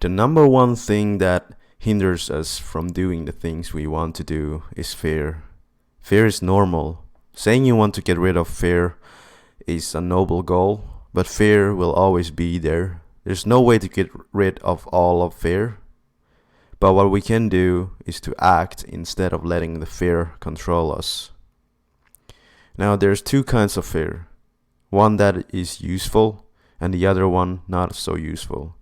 The number one thing that hinders us from doing the things we want to do is fear. Fear is normal. Saying you want to get rid of fear is a noble goal, but fear will always be there. There's no way to get rid of all of fear. But what we can do is to act instead of letting the fear control us. Now there's two kinds of fear. One that is useful and the other one not so useful.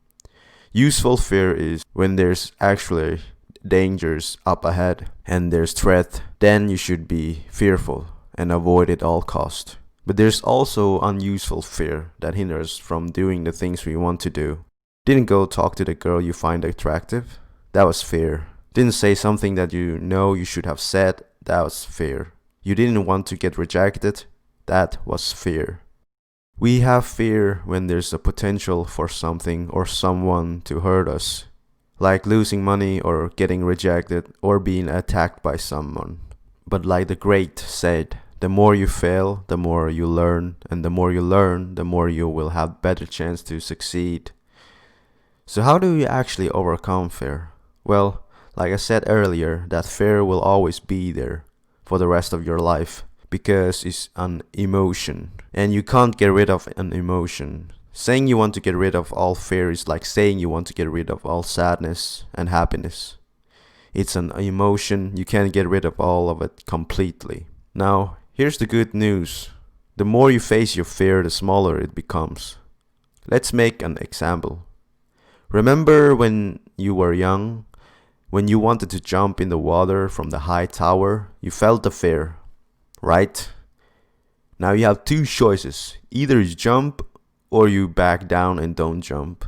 Useful fear is when there's actually dangers up ahead and there's threat, then you should be fearful and avoid at all cost. But there's also unuseful fear that hinders from doing the things we want to do. Didn't go talk to the girl you find attractive? That was fear. Didn't say something that you know you should have said? That was fear. You didn't want to get rejected? That was fear. We have fear when there's a potential for something or someone to hurt us, like losing money or getting rejected or being attacked by someone. But like the great said, the more you fail, the more you learn, and the more you learn, the more you will have better chance to succeed. So how do you actually overcome fear? Well, like I said earlier, that fear will always be there for the rest of your life because it's an emotion and you can't get rid of an emotion. Saying you want to get rid of all fear is like saying you want to get rid of all sadness and happiness. It's an emotion, you can't get rid of all of it completely. Now, here's the good news. The more you face your fear, the smaller it becomes. Let's make an example. Remember when you were young? When you wanted to jump in the water from the high tower, you felt the fear, right? Now you have two choices. Either you jump or you back down and don't jump.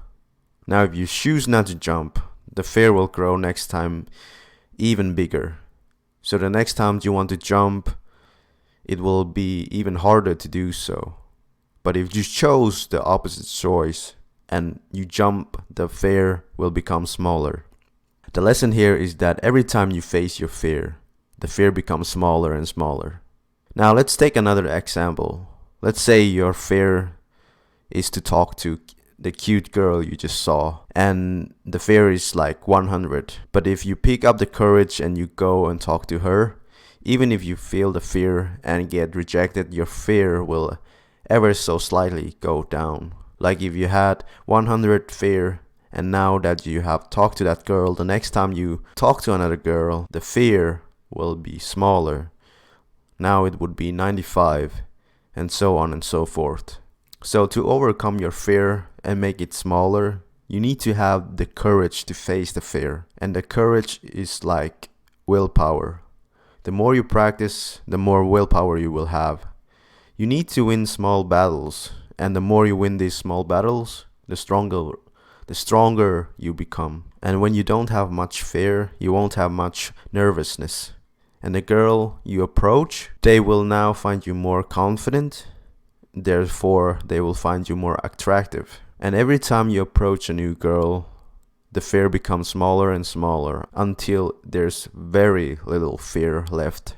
Now if you choose not to jump, the fear will grow next time even bigger. So the next time you want to jump, it will be even harder to do so. But if you chose the opposite choice and you jump, the fear will become smaller. The lesson here is that every time you face your fear, the fear becomes smaller and smaller. Now let's take another example. Let's say your fear is to talk to the cute girl you just saw and the fear is like 100. But if you pick up the courage and you go and talk to her, even if you feel the fear and get rejected, your fear will ever so slightly go down. Like if you had 100 fear and now that you have talked to that girl, the next time you talk to another girl, the fear will be smaller. Now it would be 95 and so on and so forth. So to overcome your fear and make it smaller, you need to have the courage to face the fear. And the courage is like willpower. The more you practice, the more willpower you will have. You need to win small battles, and the more you win these small battles, the stronger you become. And when you don't have much fear, you won't have much nervousness. And the girl you approach, they will now find you more confident. Therefore, they will find you more attractive. And every time you approach a new girl, the fear becomes smaller and smaller until there's very little fear left.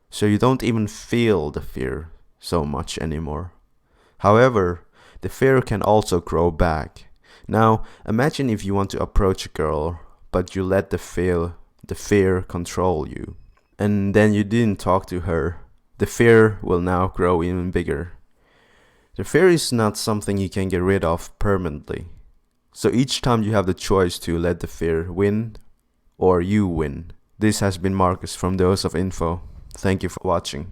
So you don't even feel the fear so much anymore. However, the fear can also grow back. Now, imagine if you want to approach a girl, but you let the fear control you. And then you didn't talk to her. The fear will now grow even bigger. The fear is not something you can get rid of permanently. So each time you have the choice to let the fear win or you win. This has been Marcus from Dose of Info. Thank you for watching.